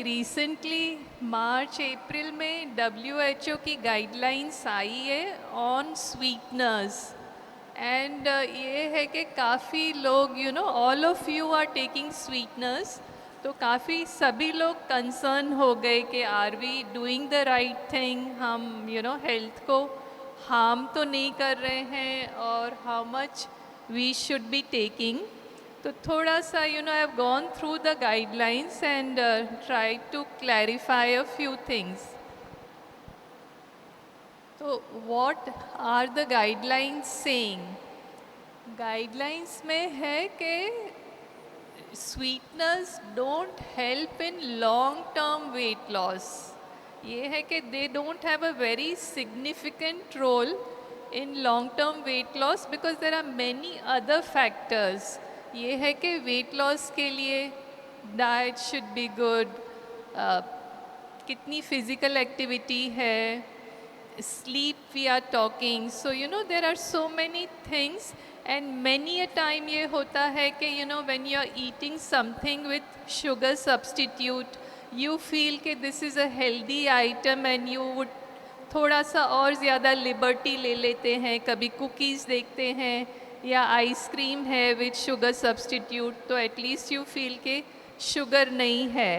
Recently March अप्रैल में WHO की guidelines आई है ऑन स्वीटनर्स एंड ये है कि काफ़ी लोग all of you are taking sweeteners, तो काफ़ी सभी लोग कंसर्न हो गए कि are we doing the right thing, हम हेल्थ को हार्म तो नहीं कर रहे हैं और how much we should be taking. तो थोड़ा सा I have gone through the guidelines and try to clarify a few things. तो what are the guidelines saying? Guidelines में है कि sweeteners don't help in long term weight loss. ये है कि they don't have a very significant role in long term weight loss because there are many other factors. ये है कि weight loss के लिए diet should be good, कितनी physical activity है, sleep we are talking, so there are so many things and many a time ये होता है कि when you are eating something with sugar substitute you feel कि this is a healthy item and you would थोड़ा सा और ज़्यादा liberty ले लेते हैं. कभी कुकीज़ देखते हैं या आइसक्रीम है विथ शुगर सब्सटीट्यूट, तो एटलीस्ट यू फील के शुगर नहीं है.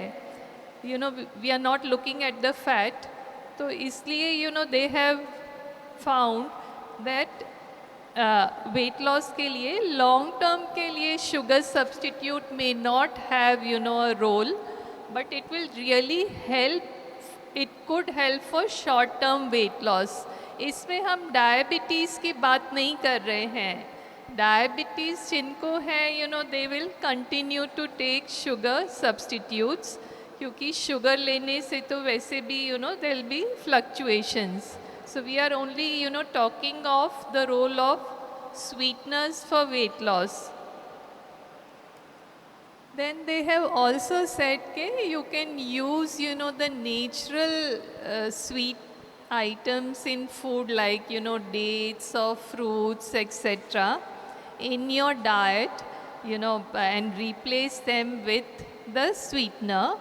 We are not looking at the fat. तो इसलिए they have found that weight loss के लिए लॉन्ग टर्म के लिए sugar substitute may not have a role, but it will really help. It could help for short term weight loss. इसमें हम diabetes की बात नहीं कर रहे हैं. डायबिटीज़ जिनको है they will continue to take sugar substitutes, क्योंकि शुगर लेने से तो वैसे भी there will be fluctuations. So we are only talking of the role of sweeteners for weight loss. Then they have also said that you can use the natural sweet items in food like dates or fruits etc. in your diet and replace them with the sweetener.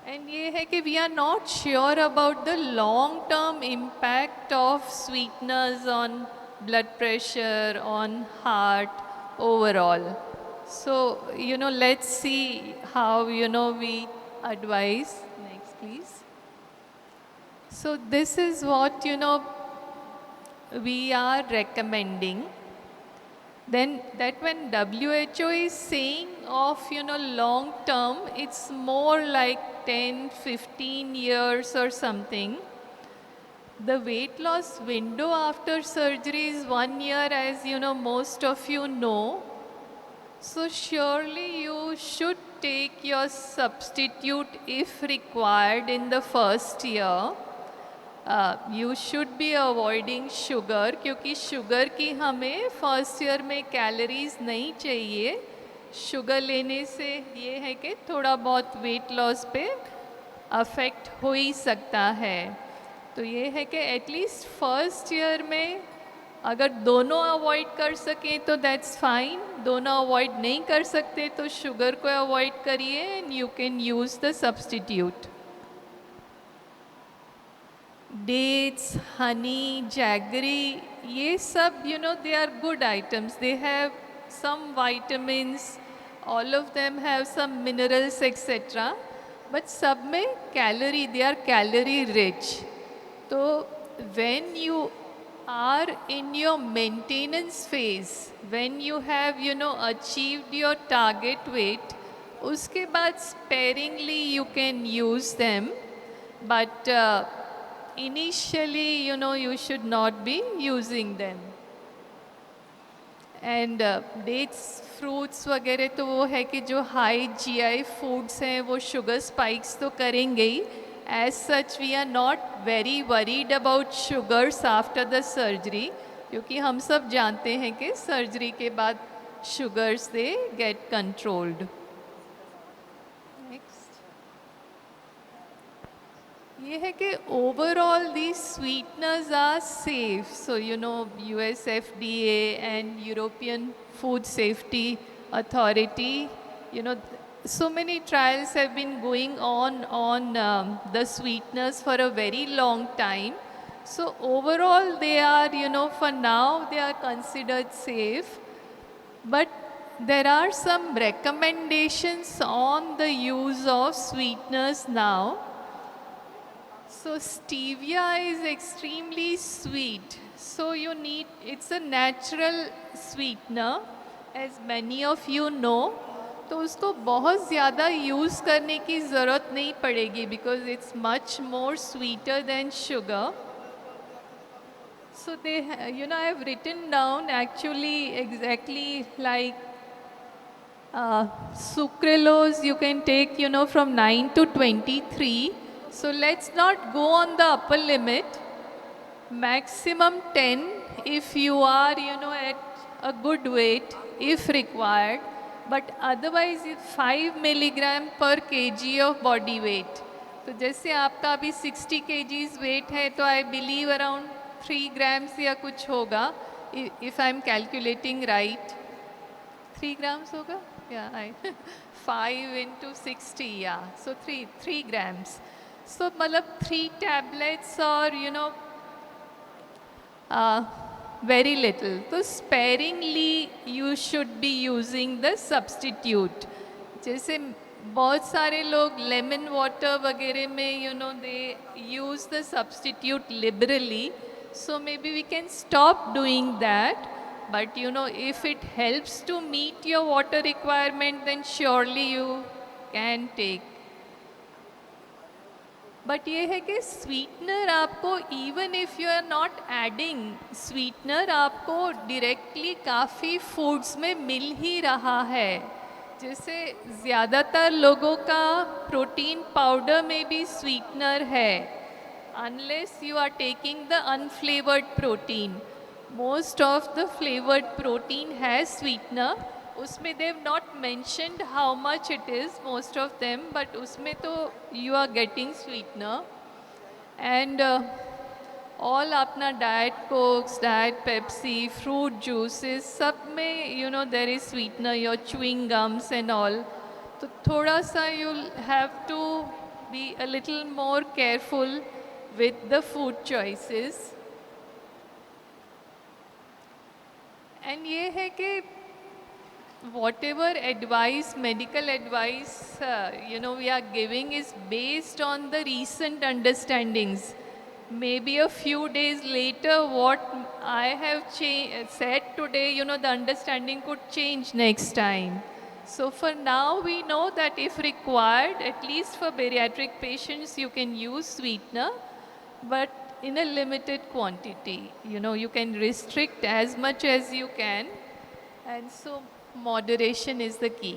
And ये है कि we are not sure about the long term impact of sweeteners on blood pressure, on heart overall. So let's see how we advise. Next please. So this is what we are recommending. Then that when WHO is saying of long term, it's more like 10-15 years or something. The weight loss window after surgery is 1 year, as most of you know. So surely you should take your substitute if required in the first year. You should be avoiding sugar, क्योंकि sugar की हमें first year में calories नहीं चाहिए. Sugar लेने से ये है कि थोड़ा बहुत वेट लॉस पे अफेक्ट हो ही सकता है. तो ये है कि एटलीस्ट फर्स्ट ईयर में अगर दोनों अवॉइड कर सकें तो दैट्स फाइन. दोनों अवॉइड नहीं कर सकते तो शुगर को अवॉइड करिए and you can use the substitute. Dates, honey, jaggery, ये सब they are good items. They have some vitamins, all of them have some minerals etc. But सब में calorie, they are calorie rich. तो when you are in your maintenance phase, when you have achieved your target weight, उसके बाद sparingly you can use them, but initially you should not be using them. And dates, fruits वगैरह तो वो है कि जो high GI foods हैं वो sugar spikes तो करेंगे ही. As such we are not very worried about sugars after the surgery, क्योंकि हम सब जानते हैं कि सर्जरी के बाद sugars they get controlled. ये है कि overall these sweeteners are safe. So US FDA and European Food Safety Authority so many trials have been going on the sweeteners for a very long time. So overall, they are, for now, they are considered safe. But there are some recommendations on the use of sweeteners now. So stevia is extremely sweet. So it's a natural sweetener, as many of you know. तो उसको बहुत ज़्यादा use करने की ज़रूरत नहीं पड़ेगी because it's much more sweeter than sugar. So I have written down actually exactly like sucralose you can take, from 9 to 23. So let's not go on the upper limit. Maximum 10 if you are, at a good weight if required. But otherwise 5 milligram per kg of body weight. तो जैसे आपका अभी 60 kgs weight है तो I believe around 3 grams या कुछ होगा if I'm calculating right. 3 grams होगा? Yeah, 5 into 60, yeah. So 3 grams. So मतलब 3 tablets or very little. So sparingly you should be using the substitute. जैसे बहुत सारे लोग lemon water वगैरह में they use the substitute liberally. So maybe we can stop doing that. But if it helps to meet your water requirement, then surely you can take. But ये है कि sweetener आपको even if you are not adding sweetener आपको directly काफ़ी foods में मिल ही रहा है. जैसे ज़्यादातर लोगों का protein powder में भी sweetener है. Unless you are taking the unflavored protein. Most of the flavored protein has sweetener. उसमें they have not mentioned how much it is, most of them, but उसमें तो you are getting sweetener. And all अपना diet cokes, diet Pepsi, fruit juices, सब में there is sweetener, your chewing gums and all. तो थोड़ा सा you'll have to be a little more careful with the food choices. And ये है कि whatever advice, medical advice, we are giving is based on the recent understandings. Maybe a few days later, what I have said today, the understanding could change next time. So for now, we know that if required, at least for bariatric patients, you can use sweetener, but in a limited quantity. You can restrict as much as you can. And so moderation is the key.